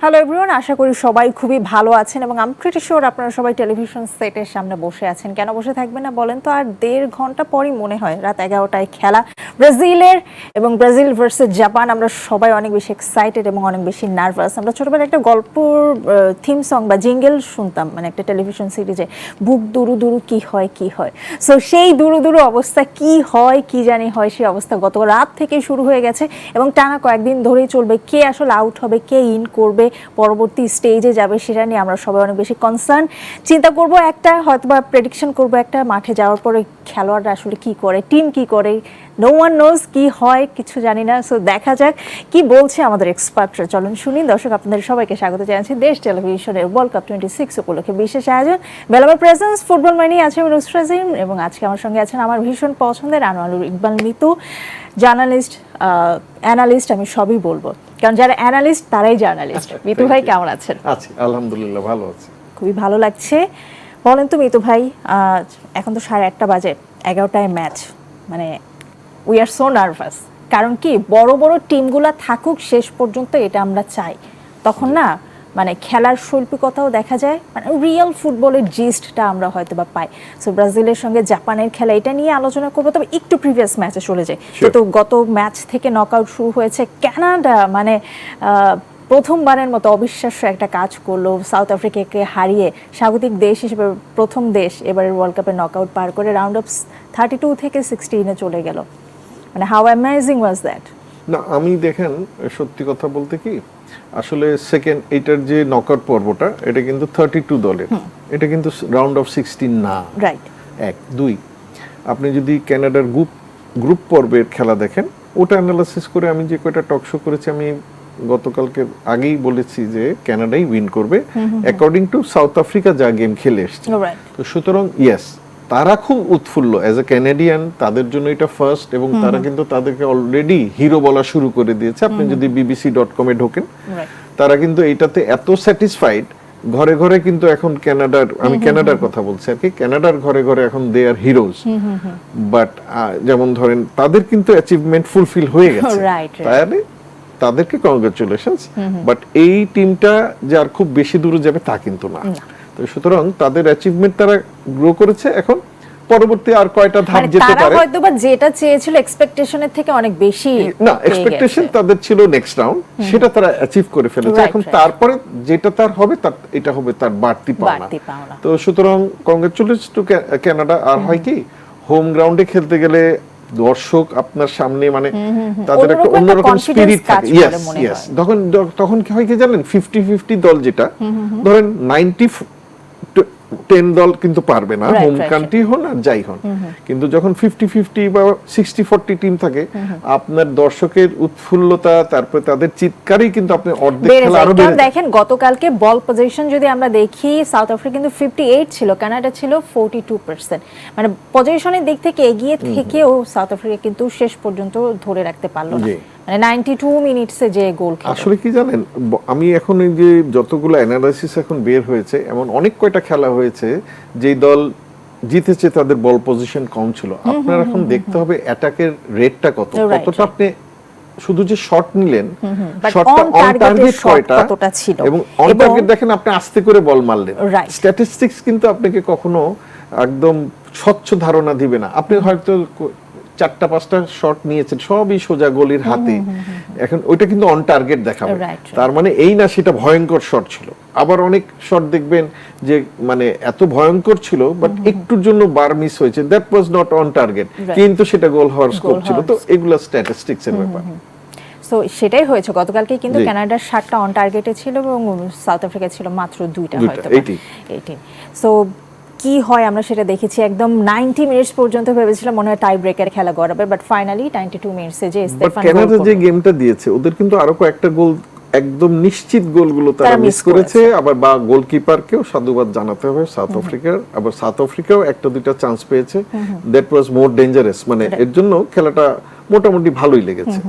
Hello everyone, আশা করি সবাই খুবই ভালো আছেন এবং আই এম প্রিটি শিওর আপনারা সবাই টেলিভিশন সেটের সামনে বসে আছেন। কেন বসে থাকবেন না বলেন তো? আর 1.5 ঘন্টা পরই মনে হয় রাত 11টায় খেলা ব্রাজিলের, এবং ব্রাজিল ভার্সেস জাপান। আমরা সবাই অনেক বেশি এক্সাইটেড এবং অনেক বেশি নার্ভাস। আমরা ছোটবেলায় একটা গল্পর থিম সং বা জিঙ্গেল শুনতাম, মানে একটা টেলিভিশন সিরিজে, বুক দুরু দুরু কি হয় কি হয়। সো সেই দুরু দুরু অবস্থা কি হয় কি জানি হয়, সেই অবস্থা গত রাত থেকে শুরু হয়ে গেছে এবং টানা কয়েকদিন ধরেই চলবে। কে আসলে আউট হবে, কে ইন করবে, পরবর্তী স্টেজে যাবে, সেটা নিয়ে আমরা সবাই অনেক বেশি কনসার্ন। চিন্তা করব একটা, হয়তো বা প্রেডিকশন করবো একটা, মাঠে যাওয়ার পরে খেলোয়াড়রা আসলে কি করে, টিম কি করে, নো ওয়ান নোজ কি হয়, কিছু জানি না। সো দেখা যাক কি বলছে আমাদের এক্সপার্টরা। চলুন শুনি। দর্শক, আপনাদের সবাইকে স্বাগত জানাচ্ছি দেশ টেলিভিশনের ওয়ার্ল্ড কাপ 26 উপলক্ষে বিশেষ আয়োজন বেলাবার প্রেজেন্স ফুটবল মাইনি। আছে নুসরাজিম এবং আজকে আমার সঙ্গে আছেন আমার ভীষণ পছন্দের আনোয়ারুল ইকবাল মিতু, জার্নালিস্ট, অ্যানালিস্ট, আমি সবই বলবো, কারণ যারা অ্যানালিস্ট তারাই জার্নালিস্ট। মিতু ভাই কেমন আছেন? আছি, আলহামদুলিল্লাহ ভালো আছি। খুবই ভালো লাগছে। বলেন তো মিতু ভাই, এখন তো 8:30 বাজে, 11টায় ম্যাচ, মানে উই আর সো নার্ভাস। কারণ কি, বড় বড় টিমগুলা থাকুক শেষ পর্যন্ত, এটা আমরা চাই। তখন না মানে খেলার শৈল্পিকতাও দেখা যায়, মানে রিয়েল ফুটবলের জিস্টটা আমরা হয়তো বা পাই। সো ব্রাজিলের সঙ্গে জাপানের খেলা, এটা নিয়ে আলোচনা করবো। তবে একটু প্রিভিয়াস ম্যাচে চলে যাই। তো গত ম্যাচ থেকে নকআউট শুরু হয়েছে। কানাডা মানে প্রথমবারের মতো অবিশ্বাস্য একটা কাজ করলো, সাউথ আফ্রিকাকে হারিয়ে স্বাগতিক দেশ হিসেবে প্রথম দেশ এবারের ওয়ার্ল্ড কাপে নকআউট পার করে রাউন্ড অফ 32 থেকে 16-এ চলে গেল। মানে হাউ অ্যামেজিং ওয়াজ দ্যাট। না, আমি দেখেন সত্যি কথা বলতে কি, আসলে সেকেন্ড এইটার যে নকআউট পর্বটা, এটা কিন্তু 32 দলের, এটা কিন্তু রাউন্ড অফ 16 না। রাইট। 1 2 আপনি যদি কানাডার গ্রুপ পর্বের খেলা দেখেন, ওটা অ্যানালাইসিস করে আমি যে কয়টা টক শো করেছি, আমি গতকালকে আগেই বলেছি যে কানাডাই উইন করবে অ্যাকর্ডিং টু সাউথ আফ্রিকা যা গেম খেলে এসছে। তো সুতরাং ইয়েস, তারা খুব উৎফুল্ল অ্যাজ এ ক্যানাডিয়ান, তাদের জন্য এটা ফার্স্ট, এবং তারা কিন্তু তাদেরকে অলরেডি হিরো বলা শুরু করে দিয়েছে। আপনি যদি bbc.com-এ ঢোকেন, তারা কিন্তু এইটাতে এত স্যাটিসফাইড, ঘরে ঘরে কিন্তু এখন কানাডার, আমি কানাডার কথা বলছি আর কি, কানাডার ঘরে ঘরে এখন দে আর হিরোজ। বাট যেমন ধরেন তাদের কিন্তু অ্যাচিভমেন্ট ফুলফিল হয়ে গেছে, তাহলে তাদেরকে কংগ্রাচুলেশনস। বাট এই টিমটা যে আর খুব বেশি দূরে যাবে তা কিন্তু না। তো সুতরাং তাদের অ্যাচিভমেন্ট তারা গ্রো করেছে। এখন পরবর্তী আর কয়টা ধাপ যেতে পারে, তারা হয়তোবা যেটা চেয়েছিল এক্সপেকটেশনের থেকে অনেক বেশি, না এক্সপেকটেশন তাদের ছিল নেক্সট রাউন্ড, সেটা তারা অ্যাচিভ করে ফেলেছে। এখন তারপরে যেটা তার হবে, তার এটা হবে তার বাড়তি পাওনা। তো সুতরাং কংগ্রাচুলেশন টু কানাডা। আর হয় কি, হোম গ্রাউন্ডে খেলতে গেলে দর্শক আপনার সামনে, মানে তাদের একটা অন্যরকম স্পিরিট থাকে। ইয়েস, তখন কি হয় কি জানেন, 50-50 দল, যেটা ধরেন 90-10 দল কিন্তু পারবে না, হোম কান্ট্রি হন আর যাই হন। কিন্তু যখন 50-50 বা 60-40 টিম থাকে, আপনার দর্শকের উৎফুল্লতা, তারপরে তাদের চিৎকারই কিন্তু আপনি অর্ধেক খেলা আরো বেড়ে যায়। দেখেন গতকালকে বল পজিশন যদি আমরা দেখি, সাউথ আফ্রিকা কিন্তু 58 ছিল, কানাডা ছিল 42%। মানে পজিশনের দিক থেকে এগিয়ে থেকেও সাউথ আফ্রিকা কিন্তু শেষ পর্যন্ত ধরে রাখতে পারলো না। মানে 92 মিনিটসে যে গোল খেলো। আসলে কি জানেন, আমি এখন এই যে যতগুলো অ্যানালাইসিস এখন বের হয়েছে, এমন অনেক কয়টা খেলা হয়েছে যে দল জিতেছে তাদের বল পজিশন কম ছিল। আপনার এখন দেখতে হবে অ্যাটাকের রেটটা কতটা আপনি শুধু যে শট নিলেন, শটটা অন টার্গেট কয়টা ছিল, এবং অন টার্গেট দেখেন আপনি আস্তে করে বল মারলেন। স্ট্যাটিস্টিক্স কিন্তু আপনাকে কখনো একদম স্বচ্ছ ধারণা দিবে না। আপনি হয়তো 4-5টা শট নিয়েছেন, সবই সোজা গলির হাতে, এখন ওইটা কিন্তু অন টার্গেট দেখাবে। তার মানে এই না সেটা ভয়ঙ্কর শট ছিল। আবার অনেক শট দেখবেন যে মানে এত ভয়ঙ্কর ছিল, বাট একটুর জন্য বার মিস হয়েছে, that was not on target, কিন্তু সেটা গোল হওয়ার স্কোপ ছিল। তো এগুলা স্ট্যাটিস্টিক্স এর ব্যাপার। সো সেটাই হয়েছে গতকালকে, কিন্তু কানাডার 7টা অন টার্গেটে ছিল এবং সাউথ আফ্রিকা ছিল মাত্র 2টা, হয়তো 18। সো কি হয় আমরা সেটা দেখেছি। একদম 90 মিনিটস পর্যন্ত ভেবেছিলাম মনে হয় টাই ব্রেকার খেলা গড়াবে, বাট ফাইনালি 92 মিনিটসে যে স্টেফান কানাডা যে গেমটা দিয়েছে, ওদের কিন্তু আরো কয়েকটা গোল, একদম নিশ্চিত গোলগুলো তারা মিস করেছে। আবার বা গোলকিপারকেও সাধুবাদ জানাতে হবে সাউথ আফ্রিকার। আবার সাউথ আফ্রিকাও 1-2টা চান্স পেয়েছে, দ্যাট ওয়াজ মোর ডেঞ্জারাস। মানে এর জন্য খেলাটা মোটামুটি ভালোই লেগেছে।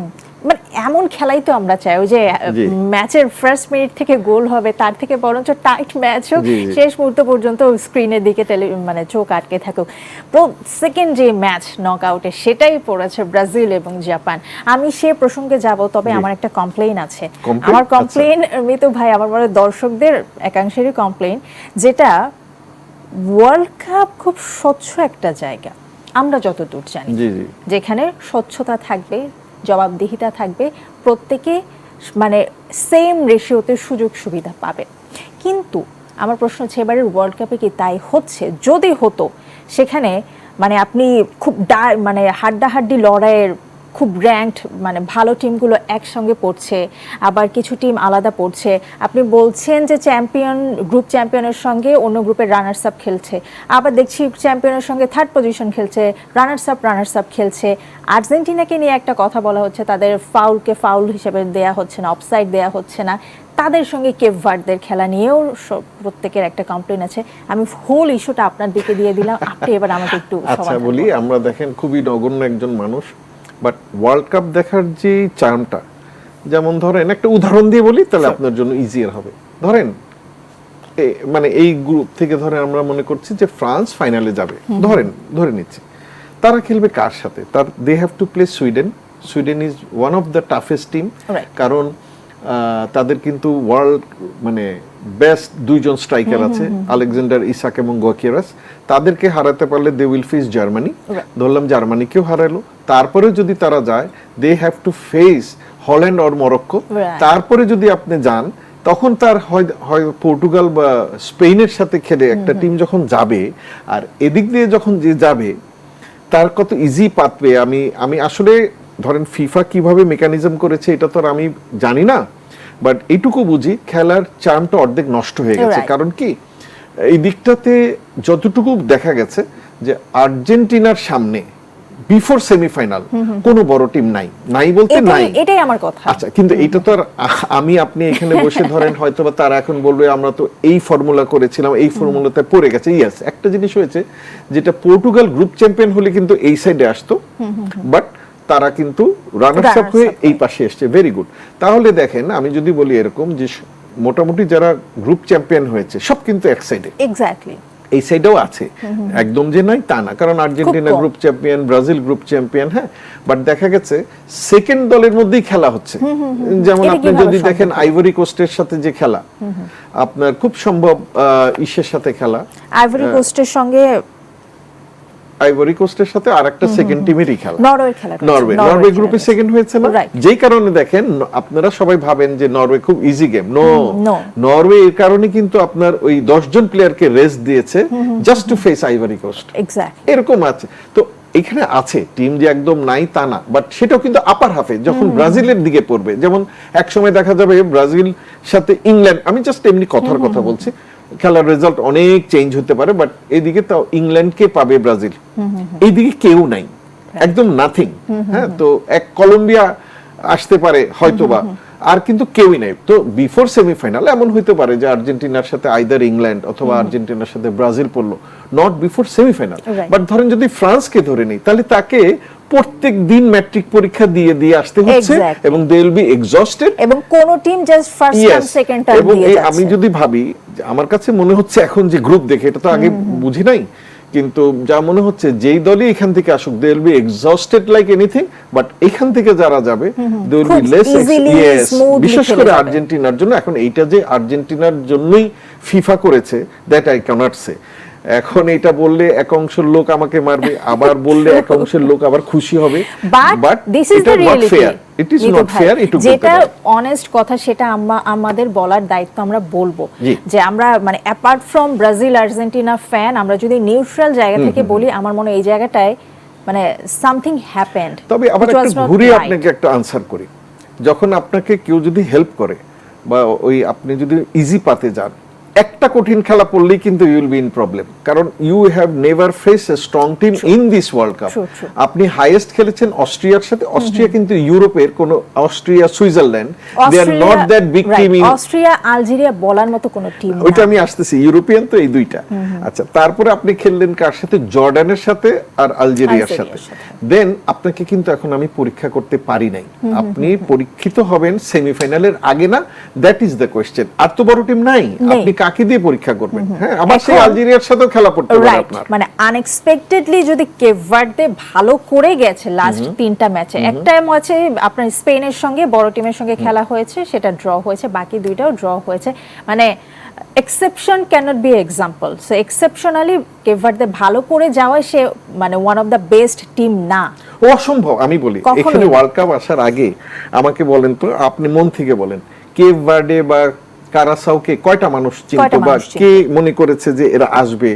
মানে এমন খেলাই তো আমরা চাই, ওই যে জি। ম্যাচের ফার্স্ট মিনিট থেকে গোল হবে, তার থেকে বরঞ্চ টাইট ম্যাচ হোক, জি, জি। শেষ মুহূর্ত পর্যন্ত স্ক্রিনের দিকে মানে চোখ আটকে থাকুক। সেকেন্ড যে ম্যাচ নকআউটে, সেটাই পড়েছে ব্রাজিল এবং জাপান। আমি সে প্রসঙ্গে যাব, তবে জি। আমার একটা কমপ্লেইন আছে। Complaint? আমার আচ্ছা। কমপ্লেইন মিতু ভাই, আমার মনে হয় দর্শকদের একাংশেরই কমপ্লেইন, যেটা ওয়ার্ল্ড কাপ খুব স্বচ্ছ একটা জায়গা আমরা যতদূর জানি, জি জি যেখানে স্বচ্ছতা থাকবে, জবাবদিহিতা থাকবে, প্রত্যেকে মানে সেম রেশিওতে সুযোগ সুবিধা পাবে। কিন্তু আমার প্রশ্ন হচ্ছে, এবারের ওয়ার্ল্ড কাপে কি তাই হচ্ছে? যদি হতো, সেখানে মানে আপনি খুব মানে হাড্ডাহাড্ডি লড়াইয়ের খুব র্যাঙ্কড মানে ভালো টিমগুলো একসঙ্গে পড়ছে, আবার কিছু টিম আলাদা পড়ছে। আপনি বলছেন যে গ্রুপ চ্যাম্পিয়নের সঙ্গে অন্য গ্রুপের রানার্স আপ খেলছে, আবার দেখছি চ্যাম্পিয়নের সঙ্গে থার্ড পজিশন খেলছে, রানার্স আপ খেলছে। আর্জেন্টিনাকে নিয়ে একটা কথা বলা হচ্ছে, তাদের ফাউলকে ফাউল হিসেবে দেয়া হচ্ছে না, অফসাইড দেয়া হচ্ছে না। তাদের সঙ্গে কেপ ভার্দের খেলা নিয়েও প্রত্যেকের একটা কমপ্লেন আছে। আমি হোল ইস্যুটা আপনার দিকে দিয়ে দিলাম, আপনি এবার আমাকে একটু আচ্ছা বলি, আমরা দেখেন খুবই নগণ্য একজন মানুষ, বাট ওয়ার্ল্ড কাপ দেখার যে চার্মটা, যেমন ধরেন একটা উদাহরণ দিয়ে বলি তাহলে আপনার জন্য ইজিয়ার হবে। ধরেন মানে এই গ্রুপ থেকে ধরেন আমরা মনে করছি যে ফ্রান্স ফাইনালে যাবে, ধরে নিচ্ছি। তারা খেলবে কার সাথে? They have to play Sweden. Sweden is one of the toughest team, কারণ তাদের কিন্তু ওয়ার্ল্ড মানে বেস্ট দুইজন স্ট্রাইকার আছে, আলেকজান্ডার ইসাক এবং গোকিয়ারাস। তাদেরকে হারাতে পারলে দে উইল ফেস জার্মানি। ধরলাম জার্মানিকেও হারালো, তারপরে যদি তারা যায় they have to face Holland or Morocco. তারপরে যদি আপনি যান, তখন তার হয় পর্তুগাল বা স্পেনের সাথে খেলে একটা টিম যখন যাবে, আর এদিক দিয়ে যখন যে যাবে তার কত ইজি পাতবে। আমি আসলে ধরেন ফিফা কিভাবে মেকানিজম করেছে এটা তো আর আমি জানি না, বাট এইটুকু বুঝি খেলার চার্মটা অর্ধেক নষ্ট হয়ে গেছে। কারণ কি, এই দিকটাতে যতটুকু দেখা গেছে যে আর্জেন্টিনার সামনে বিফোর সেমিফাইনাল কোনো বড় টিম নাই বলতে নাই, এটাই আমার কথা। আচ্ছা, কিন্তু এটা তো আর আপনি এখানে বসে ধরেন হয়তোবা তারা এখন বলবে আমরা তো এই ফর্মুলা করেছিলাম, এই ফর্মুলাতে পড়ে গেছে। ইয়েস, একটা জিনিস হয়েছে, যেটা পর্তুগাল গ্রুপ চ্যাম্পিয়ন হলে কিন্তু এই সাইডে আসতো, বাট তারা কিন্তু রানার্স আপ হয়ে এই পাশে এসছে। Very good. তাহলে দেখেন, আমি যদি বলি এরকম যে মোটামুটি যারা গ্রুপ চ্যাম্পিয়ন হয়েছে সব কিন্তু এক সাইডে, এক্স্যাক্টলি এই সাইডেও আছে, একদম যে নাই তা না। কারণ Argentina group champion, Brazil group champion, হ্যাঁ, বাট দেখা গেছে সেকেন্ড দলের মধ্যেই খেলা হচ্ছে। যেমন আপনি যদি দেখেন আইভরি কোস্টের সাথে যে খেলা, আপনার খুব সম্ভব ইসের সাথে খেলা, আইভরি কোস্টের সঙ্গে আইভরি কোস্টের সাথে আরেকটা সেকেন্ড টিমেরই খেলা, নরওয়ে গ্রুপে সেকেন্ড হয়েছে না, যেই কারণে দেখেন আপনারা সবাই ভাবেন যে নরওয়ে খুব ইজি গেম। নরওয়ে এর কারণে কিন্তু আপনার ওই 10 জন প্লেয়ারকে রেস্ট দিয়েছে just to face Ivory Coast. এরকম আছে। তো এখানে আছে টিম যে একদম নাই তা না, বাট সেটাও কিন্তু আপার হাফে যখন ব্রাজিলের দিকে পড়বে, যেমন এক সময় দেখা যাবে ব্রাজিল সাথে ইংল্যান্ড, আমি জাস্ট এমনি কথার কথা বলছি, খেলার রেজাল্ট অনেক চেঞ্জ হতে পারে, বাট এদিকে তাও ইংল্যান্ডকে পাবে ব্রাজিল, এইদিকে কেউ নাই, একদম নাথিং। হ্যাঁ, তো এক কলম্বিয়া আসতে পারে হয়তোবা, আর কিন্তু কেউই নাই। তো বিফোর সেমিফাইনাল এমন হইতে পারে যে আর্জেন্টিনার সাথে আইদার ইংল্যান্ড অথবা আর্জেন্টিনার সাথে ব্রাজিল পড়লো, নট বিফোর সেমিফাইনাল। বাট ধরেন যদি ফ্রান্সকে ধরে নেই, তাহলে তাকে প্রত্যেক দিন ম্যাট্রিক পরীক্ষা দিয়ে আসতে হচ্ছে, এবং দে উইল বি এক্সস্টেড, এবং কোন team just first time second time দিয়ে যাচ্ছে। আমি যদি ভাবি, আমার কাছে মনে হচ্ছে এখন যে গ্রুপ দেখে, এটা তো আগে বুঝি নাই, কিন্তু যা মনে হচ্ছে যেই দলই এখান থেকে আসুক they will be exhausted like anything, but এখান থেকে যারা যাবে they will be less experience, বিশেষ করে আর্জেন্টিনার জন্য। এখন এইটা যে আর্জেন্টিনার জন্যই ফিফা করেছে, দ্যাট আই ক্যানট সে। এখন এটা বললে এক অংশের লোক আমাকে মারবে, আবার বললে এক অংশের লোক আবার খুশি হবে, but this is the reality. It is not fair. যেটা অনেস্ট কথা, সেটা আমাদের বলার দায়িত্ব আমরা বলবো, যে আমরা মানে apart from Brazil Argentina fan, আমরা যদি নিউট্রাল জায়গা থেকে বলি, আমার মনে হয় এই জায়গাটায় মানে সামথিং হ্যাপেন্ড। তবে আবার একটা ঘুরে আপনাকে একটা আনসার করি, যখন আপনাকে কেউ যদি হেল্প করে বা ওই আপনি যদি ইজি পাতে যান, একটা কঠিন খেলা পড়লেই কিন্তু you will be in problem, কারণ you have never face a strong team in this world cup. আপনি হাইয়েস্ট খেলেছেন অস্ট্রিয়ার সাথে, অস্ট্রিয়া কিন্তু ইউরোপের কোন Austria Switzerland, they are not that big team in Austria Algeria বলার মতো কোন টিম না। ওইটা আমি আসতেছি, ইউরোপিয়ান তো এই দুইটা। আচ্ছা, তারপরে আপনি খেললেন কার সাথে? জর্ডানের সাথে আর আলজেরিয়ার সাথে। দেন আপনাকে কিন্তু এখন আমি পরীক্ষা করতে পারি নাই, আপনি পরীক্ষিত হবেন সেমিফাইনালের আগে না, দ্যাট ইজ দ্য কোশ্চেন। আর তো বড় টিম নাই, আপনি কাকে দিয়ে পরীক্ষা করবেন? হ্যাঁ, আবার সেই আলজেরিয়ার সাথেও খেলা পড়তে পারে আপনার। মানে আনএক্সপেক্টেডলি যদি কেপ ভার্দে ভালো করে গেছে লাস্ট 3টা ম্যাচে, একটা ম্যাচে আপনার স্পেনের সঙ্গে বড় টিমের সঙ্গে খেলা হয়েছে, সেটা ড্র হয়েছে, বাকি দুইটাও ড্র হয়েছে। মানে exception cannot be example. So exceptionally Cape Verde ভালো করে যাওয়ায় সে মানে one of the best team না, অসম্ভব। আমি বলি এখানে ওয়ার্ল্ড কাপ আসার আগে আমাকে বলেন তো, আপনি মন থেকে বলেন, কেপ ভার্দে বা কারাসাওকে কয়টা মানুষ চিনতো বা কে মনে করেছে যে এরা আসবে?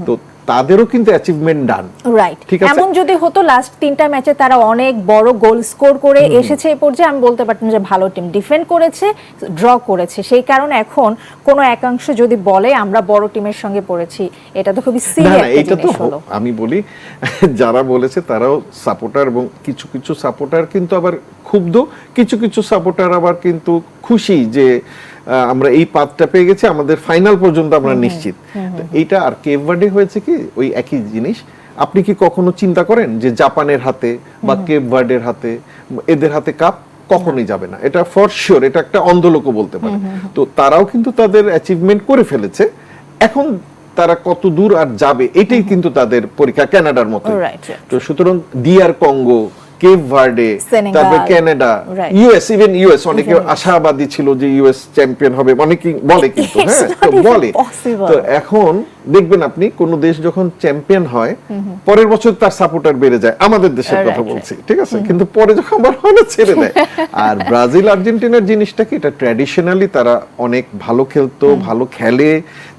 তো তাদেরও কিন্তু অ্যাচিভমেন্ট ডান, রাইট। এমন যদি হতো লাস্ট 3টা ম্যাচে তারা অনেক বড় গোল স্কোর করে এসেছে এই পর্যায়ে, আমি বলতে পারতাম যে ভালো টিম, ডিফেন্ড করেছে, ড্র করেছে। সেই কারণে এখন কোন একাংশ যদি বলে আমরা বড় টিমের সঙ্গে পড়েছি, এটা তো খুবই সিরিয়াস একটা জিনিস হলো। আমি বলি যারা বলেছে তারাও সাপোর্টার, এবং কিছু কিছু সাপোর্টার কিন্তু আবার ক্ষুব্ধ, কিছু কিছু সাপোর্টার আবার কিন্তু খুশি যে আমরা এই পাথটা পেয়ে গেছি, আমাদের ফাইনাল পর্যন্ত আমরা নিশ্চিত। এইটা আর কেপ ভার্দে হয়েছে কি ওই একই জিনিস। আপনি কি কখনো চিন্তা করেন যে জাপানের হাতে বা কেপ ভার্দের হাতে, এদের হাতে কাপ কখনোই যাবে না, এটা ফর শিওর, এটা একটা অন্ধলোকও বলতে পারে। তো তারাও কিন্তু তাদের অ্যাচিভমেন্ট করে ফেলেছে, এখন তারা কত দূর আর যাবে এটাই কিন্তু তাদের পরীক্ষা, কানাডার মতো। তো সুতরাং ডিআর কঙ্গো, কেপ ভার্দে, তারপর কানাডা, ইউএস, ইভেন ইউএস অনেকে আশাবাদী ছিল যে ইউএস চ্যাম্পিয়ন হবে, অনেকে বলে কিন্তু, হ্যাঁ তো বলে। তো এখন দেখবেন আপনি কোন দেশ যখন চ্যাম্পিয়ন হয় পরের বছর তার সাপোর্টার বেড়ে যায়, আমাদের দেশের কথা বলছি, ঠিক আছে, কিন্তু পরে যখন আবার হলে ছেড়ে দেয়। আর ব্রাজিল আর্জেন্টিনার জিনিসটা কি, এটা ট্র্যাডিশনালি তারা অনেক ভালো খেলতো, ভালো খেলে,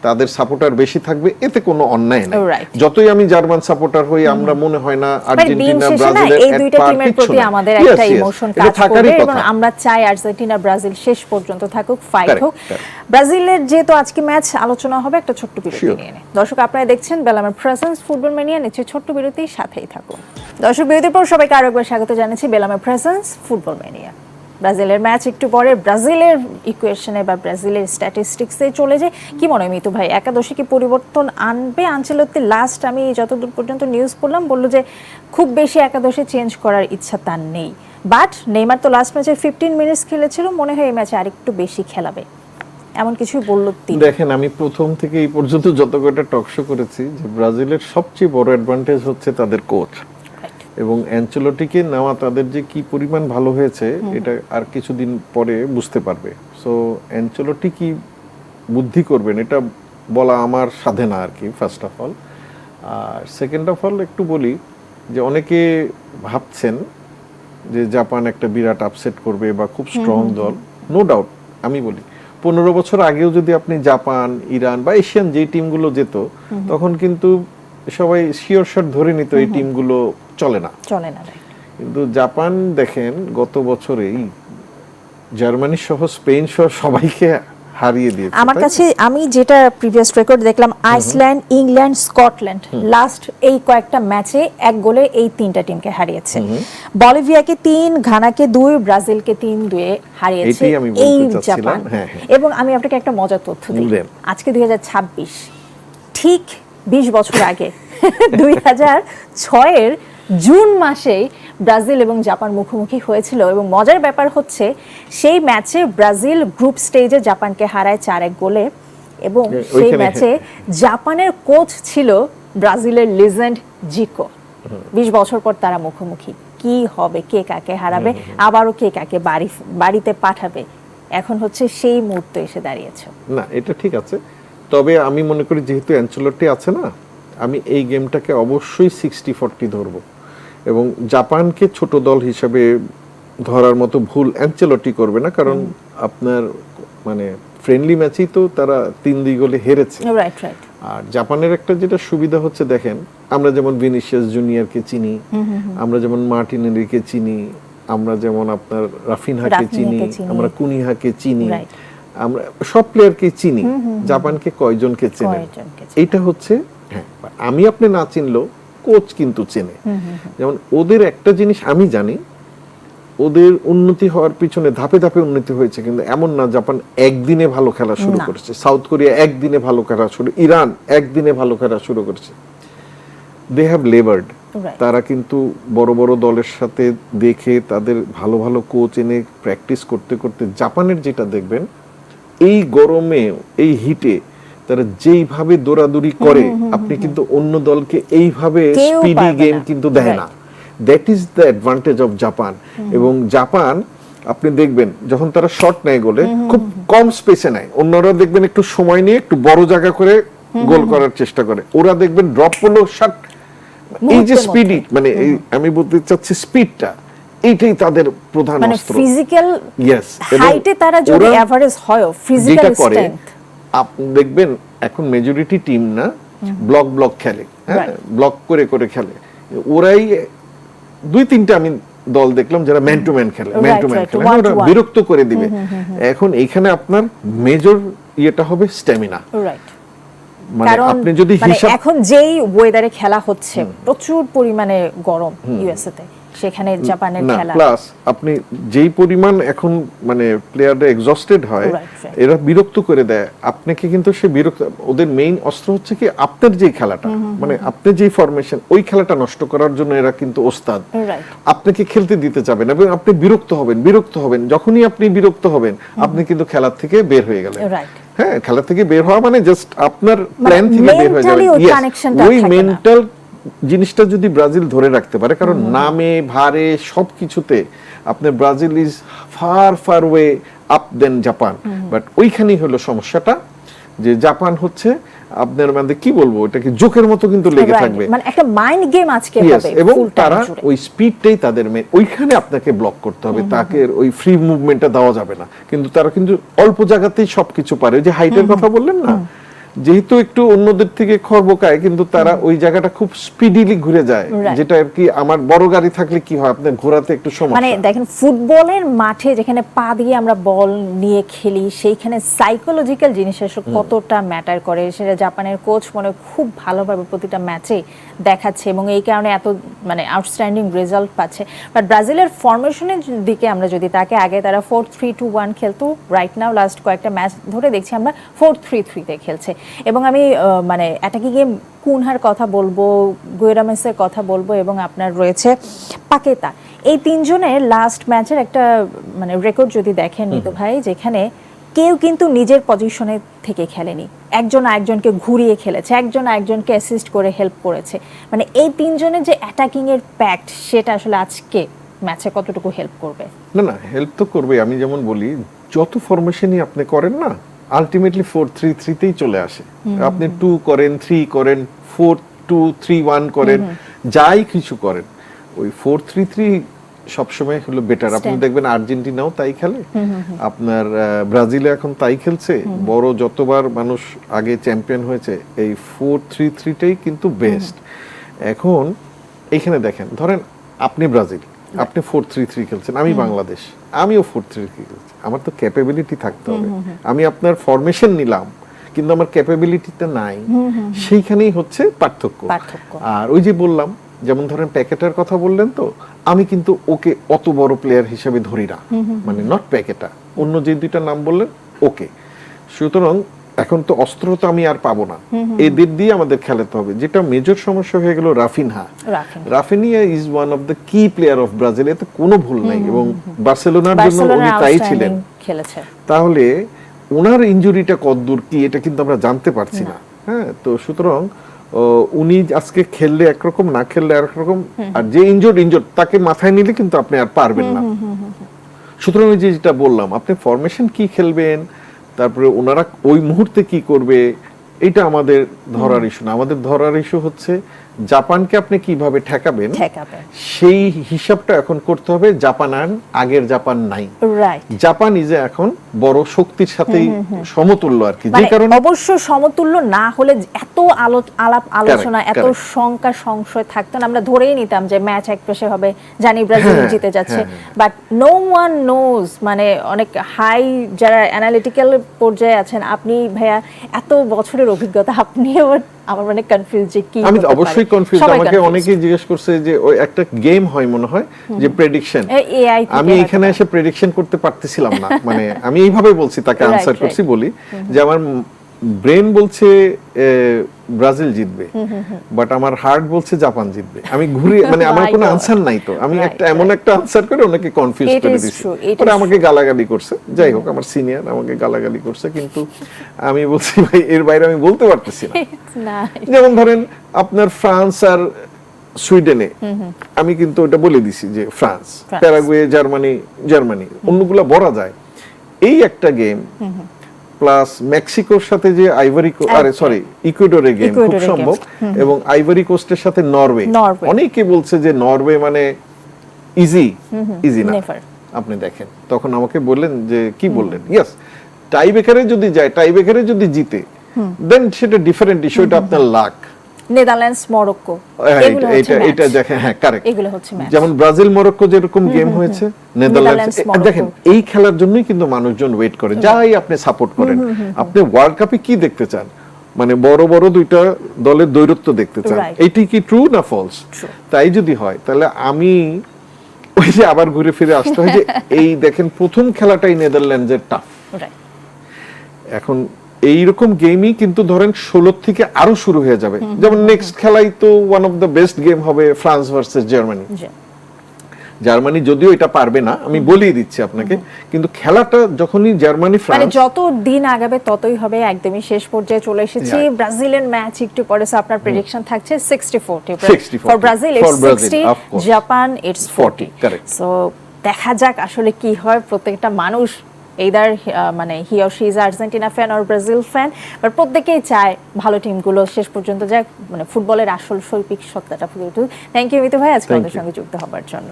তাদের সাপোর্টার বেশি থাকবে, এতে কোনো অন্যায় নেই। যতই আমি জার্মান সাপোর্টার হই, আমরা মনে হয় না আর্জেন্টিনা ব্রাজিলের এই দুইটা টিমের প্রতি আমাদের একটা ইমোশন কাজ করে, এবং আমরা চাই আর্জেন্টিনা ব্রাজিল শেষ পর্যন্ত থাকুক, ফাইট হোক। ব্রাজিলের যেহেতু আজকে ম্যাচ আলোচনা হবে, একটা ছোট্ট বিরতি নিয়ে নেই। দর্শক, আপনারা দেখছেন বেলামের প্রেজেন্স ফুটবল ম্যানিয়া, নিচ্ছে ছোট্ট বিরতি, সাথেই থাকুন। দর্শক, বিরতির পর সবাইকে আরো একবার স্বাগত জানাচ্ছি বেলামের প্রেজেন্স ফুটবল ম্যানিয়া। ব্রাজিলের ম্যাচ একটু পরে, ব্রাজিলের ইকুয়েশনে বা ব্রাজিলের স্ট্যাটিস্টিক্সে চলে যায়। কি মনে হয় মিতু ভাই, একাদশে কি পরিবর্তন আনবে আনচেলত্তি? লাস্ট আমি যতদূর পর্যন্ত নিউজ পড়লাম, বললো যে খুব বেশি একাদশে চেঞ্জ করার ইচ্ছা তার নেই, বাট নেইমার তো লাস্ট ম্যাচে 15 মিনিটস খেলেছিল, মনে হয় এই ম্যাচে আরেকটু বেশি খেলাবে, এমন কিছু বলল তিনি। দেখেন, আমি প্রথম থেকে এই পর্যন্ত যত কয়টা টক শো করেছি, যে ব্রাজিলের সবচেয়ে বড় অ্যাডভান্টেজ হচ্ছে তাদের কোচ, এবং অ্যানচেলোটিকে নেওয়া তাদের যে কি পরিমাণ ভালো হয়েছে এটা আর কিছুদিন পরে বুঝতে পারবে। সো অ্যানচেলোটি কি বুদ্ধি করবেন এটা বলা আমার সাধে না আর কি, ফার্স্ট অফ অল। আর সেকেন্ড অফ অল একটু বলি যে অনেকে ভাবছেন যে জাপান একটা বিরাট আপসেট করবে বা খুব স্ট্রং দল, নো ডাউট। আমি বলি 15 বছর আগেও যদি আপনি জাপান, ইরান বা এশিয়ান যে টিমগুলো যেত, তখন কিন্তু সবাই শিওর শট ধরে নিত এই টিমগুলো চলে না। কিন্তু জাপান দেখেন গত বছরেই জার্মানি সহ স্পেন সহ সবাইকে হারিয়ে দিয়েছে। আমার কাছে আমি যেটা প্রিভিয়াস রেকর্ড দেখলাম, আইসল্যান্ড, ইংল্যান্ড, স্কটল্যান্ড লাস্ট এই কয়েকটা ম্যাচে এক গোলে এই 3টা টিমকে হারিয়েছে। বলিভিয়াকে 3, ঘানাকে 2, ব্রাজিলকে 3-2 হারিয়েছে এই জাপান। এবং আমি আপনাকে একটা মজার তথ্য দিই, আজকে 2026, ঠিক 20 বছর আগে 2006 এর জুন মাসেই ব্রাজিল এবং জাপান মুখোমুখি হয়েছিল। এবং মজার ব্যাপার হচ্ছে সেই ম্যাচে ব্রাজিল গ্রুপ স্টেজে জাপানকে হারায় 4-1 গোলে, এবং সেই ম্যাচে জাপানের কোচ ছিল ব্রাজিলের লিজেন্ড জিকো। 20 বছর পর তারা মুখোমুখি, কি হবে, কে কাকে হারাবে, আবারও কে কাকে বাড়িতে পাঠাবে, এখন হচ্ছে সেই মুহূর্ত এসে দাঁড়িয়েছে। না, এটা ঠিক আছে, তবে আমি মনে করি যেহেতু অ্যানচেলোটি আছে না, আমি এই গেমটাকে অবশ্যই 60-40 ধরবো, এবং জাপানকে ছোট দল হিসেবে ধরার মতো ভুল অ্যানচেলোটি করবে না, কারণ আপনার মানে ফ্রেন্ডলি ম্যাচেই তো তারা 3-2 গোলে হেরেছে। আর জাপানের একটা যেটা সুবিধা হচ্ছে, দেখেন আমরা যেমন ভিনিসিয়াস জুনিয়রকে চিনি, আমরা যেমন মার্টিনেলিকে চিনি, আমরা যেমন আপনার রাফিনহাকে চিনি, আমরা কুনিহাকে চিনি, আমরা সব প্লেয়ারকে চিনি, জাপানকে কয়জনকে চেনে, কয়জনকে চেনে। এইটা হচ্ছে হ্যাঁ, আমি আপনি না চিনলেও কোচ কিন্তু চেনে। যেমন ওদের একটা জিনিস আমি জানি, ওদের উন্নতি হওয়ার পিছনে ধাপে ধাপে উন্নতি হয়েছে, কিন্তু এমন না জাপান একদিনে ভালো খেলা শুরু না। করেছে, সাউথ কোরিয়া একদিনে ভালো খেলা শুরু, ইরান একদিনে ভালো খেলা শুরু করেছে। They have laboured. Right. তারা কিন্তু বড় বড় দলের সাথে দেখে তাদের ভালো ভালো কোচ এনে প্র্যাকটিস করতে করতে, জাপানের যেটা দেখবেন এই গরমে এই হিটে তারা যেইভাবে দৌড়াদৌড়ি করে, আপনি কিন্তু অন্য দলকে এইভাবে কেউ স্পিডি পারবে গেম না। কিন্তু দেয় না। That is the advantage of Japan. এবং জাপান আপনি দেখবেন যখন তারা শট নেয় গোলে, খুব কম স্পেসে নেয়, অন্যরা দেখবেন একটু সময় নিয়ে একটু বড় জায়গা করে গোল করার চেষ্টা করে, ওরা দেখবেন ড্রপ করলো শট। এই যে মুহূর্তের স্পিডি, মানে এই আমি বলতে চাচ্ছি স্পিডটা, এইটাই তাদের প্রধান মানে অস্ত্র। ফিজিক্যাল ইয়েস, হাইটে তারা যদি এভারেজ হয়, ফিজিক্যাল যেটা করে স্ট্রেংথ। আপনি দেখবেন এখন মেজরিটি টিম না ব্লক ব্লক খেলে, হ্যাঁ Right. ব্লক করে করে খেলে। ওরাই 2-3টা আমি দল দেখলাম যারা ম্যান টু ম্যান খেলে, ম্যান টু ম্যান right, খেলে, one to ওরা one. বিরক্ত করে দিবে। এখন এইখানে আপনার মেজর ইয়েটা হবে স্ট্যামিনা। রাইট। মানে কারণ আপনি যদি মানে হিসাব, এখন যেই ওয়েদারে খেলা হচ্ছে, প্রচুর পরিমাণে গরম ইউএসএ তে, সেখানে জাপানের না খেলা প্লাস আপনি যেই পরিমাণ এখন মানে প্লেয়াররা এক্সস্টেড হয়, Right. এরা বিরক্ত করে দেয় আপনাকে, কিন্তু সে বিরক্ত, ওদের মেইন অস্ত্র হচ্ছে কি আপনার যে খেলাটা, মানে আপনি যে ফরমেশন, ওই খেলাটা নষ্ট করার জন্য এরা কিন্তু ওস্তাদ। রাইট। আপনাকে খেলতে দিতে যাবেন এবং আপনি বিরক্ত হবেন, যখনই আপনি বিরক্ত হবেন আপনি কিন্তু খেলার থেকে বের হয়ে গেলেন। রাইট। হ্যাঁ, খেলা থেকে বের হওয়া মানে জাস্ট আপনার প্ল্যান থেকে বের হয়ে যাবে। mentally ওই Yes, connectionটা ওই থাকে না। মেন্টাল জিনিসটা যদি ব্রাজিল ধরে রাখতে পারে, কারণ নামে ভারে সবকিছুতে আপনার Brazil is far far way up then Japan. But ওইখানেই হলো সমস্যাটা, যে জাপান হচ্ছে আপনার মানে কি বলবো, এটাকে জোকের মতো কিন্তু লেগে Right. থাকবে। মানে একটা মাইন্ড গেম আজকে Yes, হবে এবং ফুল টাইম তারা জুড়ে। ওই স্পিডটাই তাদের মেন, ওইখানে আপনাকে ব্লক করতে হবে, তাকে ওই ফ্রি মুভমেন্টটা দেওয়া যাবে না। কিন্তু তারা কিন্তু অল্প জায়গাতেই সবকিছু পারে। ওই যে হাইটের কথা বললেন না, যেহেতু একটু অন্যদের থেকে খর্বকায়, কিন্তু তারা ওই জায়গাটা খুব স্পিডিলি ঘুরে যায়, Right. যেটা আর কি আমার বড় গাড়ি থাকলে কি হয়, আপনার ঘোরাতে একটু মানে সমস্যা। দেখেন ফুটবলের মাঠে যেখানে পা দিয়ে আমরা বল নিয়ে খেলি, সেইখানে সাইকোলজিক্যাল জিনিস আসলে কতটা ম্যাটার করে, সেটা জাপানের কোচ মনে হয় খুব ভালোভাবে প্রতিটা ম্যাচে দেখাচ্ছে, এবং এই কারণে এত মানে আউটস্ট্যান্ডিং রেজাল্ট পাচ্ছে। বাট ব্রাজিলের ফরমেশনের দিকে আমরা যদি তাকে, আগে তারা 4-3-2-1 খেলতো, রাইট নাও লাস্ট কয়েকটা ম্যাচ ধরে দেখছি আমরা 4-3-3-তে খেলছে। এবং আমি মানে অ্যাটাকিং গেম কুনহার কথা বলবো, গুয়েরামেসের কথা বলবো, এবং আপনার রয়েছে পাকেতা। এই তিনজনের লাস্ট ম্যাচের একটা মানে রেকর্ড যদি দেখেন নিতু ভাই, যেখানে কেউ কিন্তু নিজের পজিশনে থেকে খেলেনি, একজন আরেকজনকে ঘুরিয়ে খেলেছে, একজন আরেকজনকে অ্যাসিস্ট করে হেল্প করেছে। মানে এই তিনজনের যে অ্যাটাকিং এর প্যাক্ট, সেটা আসলে আজকে ম্যাচে কতটুকু হেল্প করবে? না হেল্প তো করবে। আমি যেমন বলি, যত ফরমেশনই আপনি করেন না, আলটিমেটলি 4-3-3-তেই চলে আসে। আপনি 2 করেন, 3 করেন, 4-2-3-1 করেন, যাই কিছু করেন, ওই 4-3-3 সবসময় হলো বেটার। আপনি দেখবেন আর্জেন্টিনাও তাই খেলে, আপনার ব্রাজিলে এখন তাই খেলছে, বড় যতবার মানুষ আগে চ্যাম্পিয়ন হয়েছে, এই 4-3-3-টাই কিন্তু বেস্ট। এখন এইখানে দেখেন, ধরেন আপনি ব্রাজিল, আপনি 4-3-3 খেলছেন, আমি বাংলাদেশ, আমিও 4-3-3 খেলছি, আমার তো ক্যাপাবিলিটি থাকতে হবে। আমি আপনার ফরমেশন নিলাম কিন্তু আমার ক্যাপাবিলিটিটা নাই, সেইখানেই হচ্ছে পার্থক্য। আর ওই যে বললাম, যেমন ধরেন প্যাকেটার কথা বললেন, তো আমি কিন্তু ওকে অত বড় প্লেয়ার হিসেবে ধরি না, মানে নট প্যাকেটা, অন্য যে দুইটা নাম বললেন ওকে। সুতরাং এখন তো অস্ত্র তো আমি আর পাবো না, এদের দিয়ে আমাদের খেলাতে হবে। যেটা মেজর সমস্যা হয়ে গেল Raphinha is one of the কি প্লেয়ার অফ ব্রাজিল, এতে কোনো ভুল নাই, এবং বার্সেলোনার জন্য উনি তাই ছিলেন। তাহলে ওনার ইনজুরিটা কতদূর কি, এটা কিন্তু আমরা জানতে পারছি না। হ্যাঁ, তো সুতরাং উনি আজকে খেললে একরকম, না খেললে একরকম, আর যে ইনজোর্ড তাকে মাথায় নিলে কিন্তু আপনি আর পারবেন না। সুতরাং ওই যে যেটা বললাম, আপনি ফরমেশন কি খেলবেন, তারপরে ওনারা ওই মুহূর্তে কি করবে, এটা আমাদের ধরার ইস্যু না। আমাদের ধরার ইস্যু হচ্ছে জাপানকে আপনি কিভাবে ঠেকাবেন, সেই হিসাবটা এখন করতে হবে। জাপান আর আগের জাপান নাই, জাপান ইজ এখন বড় শক্তির সাথেই সমতুল্য আর কি, যে মানে কারণে অবশ্য সমতুল্য না হলে এত আলাপ আলোচনা, Correct, এত correct. শঙ্কা সংশয় থাকতো না, আমরা ধরেই নিতাম যে ম্যাচ এক পেশে হবে, জানি ব্রাজিল হ্যাঁ, জিতে যাচ্ছে, হ্যাঁ। বাট নো ওয়ান নোজ, মানে অনেক হাই যারা অ্যানালিটিক্যাল পর্যায়ে আছেন, আপনি ভাইয়া এত বছরের অভিজ্ঞতা, আপনি আমার মানে কনফিউজ যে কি আমি হতে পারে। অবশ্যই কনফিউজ। সবাই আমাকে confused। অনেকেই জিজ্ঞেস করছে যে ওই একটা গেম হয় মনে হয় যে প্রেডিকশন, AI থেকে আমি হয়তো এখানে বা। এসে প্রেডিকশন করতে পারতেছিলাম না, মানে আমি এইভাবে বলছি তাকে Right, আনসার right. করছি, বলি যে আমার ব্রেন বলছে ব্রাজিল জিতবে, বাট আমার হার্ট বলছে জাপান জিতবে। আমি ঘুরে মানে আমার My কোনো God. আনসার নাই, তো আমি Right, একটা এমন একটা আনসার করে ওনাকে কনফিউজ It করে is দিয়েছি। true, it পরে is আমাকে গালাগালি করছে, যাই হোক আমার সিনিয়র আমাকে গালাগালি করছে, কিন্তু আমি বলছি ভাই এর বাইরে আমি বলতে পারতেছি না। It's nice. যেমন ধরেন আপনার ফ্রান্স আর সুইডেনে, আমি কিন্তু ওটা বলে দিছি যে ফ্রান্স, প্যারাগুয়ে জার্মানি অন্যগুলা বলা যায়। এই একটা গেম প্লাস মেক্সিকোর সাথে যে ইকুয়েডরের গেম খুব ইকুয়েডরের সম্ভব, এবং আইভরি কোস্টের সাথে নরওয়ে। নরওয়ে। অনেকে বলছে যে নরওয়ে মানে ইজি না। Never. আপনি দেখেন তখন আমাকে বললেন যে কি বললেন, ইয়েস টাই ব্রেকারে যদি যায়, টাই ব্রেকারে যদি জিতে, দেন সেটা ডিফারেন্ট ইস্যু, এটা আপনার লাক। নেদারল্যান্ডস, মরক্কো, এগুলো হচ্ছে এটা match। দেখেন, হ্যাঁ কারেক্ট। এগুলো হচ্ছে ম্যাচ। যেমন ব্রাজিল মরক্কো যেরকম গেম হয়েছে, নেদারল্যান্ডস, মরক্কো। দেখেন এই খেলার জন্যই কিন্তু মানুষজন ওয়েট করে, যাই আপনি সাপোর্ট করেন। আপনি ওয়ার্ল্ড কাপে কি দেখতে চান? মানে বড় বড় দুইটা দলের দ্বৈরথ্য দেখতে চান। Right. এইটি কি ট্রু না ফলস? True. তাই যদি হয় তাহলে আমি ওই যে আবার ঘুরে ফিরে আসতে হয় যে এই দেখেন প্রথম খেলাটাই নেদারল্যান্ডসের টাফ। Right. এখন এইরকম গেমই কিন্তু ধরেন 16 থেকে আরো শুরু হয়ে যাবে। যেমন নেক্সট খেলাই তো one of the best game হবে ফ্রান্স ভার্সেস জার্মানি। জি। জার্মানি যদিও এটা পারবে না, আমি বলেই দিচ্ছি আপনাকে, কিন্তু খেলাটা যখনই জার্মানি মানে ফ্রান্স, যত দিন আগাবে ততই হবে, একদমই শেষ পর্যায়ে চলে এসেছি। Right. ব্রাজিলের ম্যাচ একটু পরে, so আপনার প্রেডিকশন থাকছে 60-40 60-40 for Brazil, For it's Brazil, 60, of course. Japan it's 40। 40, correct. So দেখা যাক আসলে কি হয়। প্রত্যেকটা মানুষ either মানে he or she is Argentina fan or Brazil fan, but প্রত্যেকেই চায় ভালো টিমগুলো শেষ পর্যন্ত যাক, মানে ফুটবলের আসল শৈল্পিক সত্তাটা ফুটে উঠুক। থ্যাংক ইউ মিতু ভাই আজকে Thank আমাদের you. সঙ্গে যুক্ত হবার জন্য।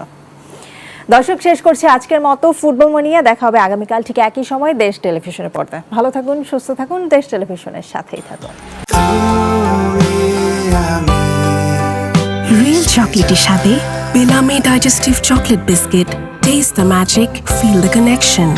দর্শক, শেষ করছি আজকের মতো ফুটবল মনিয়া। দেখা হবে আগামীকাল ঠিক একই সময় দেশ টেলিভিশনের পর্দায়। ভালো থাকুন, সুস্থ থাকুন, দেশ টেলিভিশনের সাথেই থাকুন। Real chocolatey স্বাদে Bellamy Digestive Chocolate Biscuit. Taste the magic, feel the connection.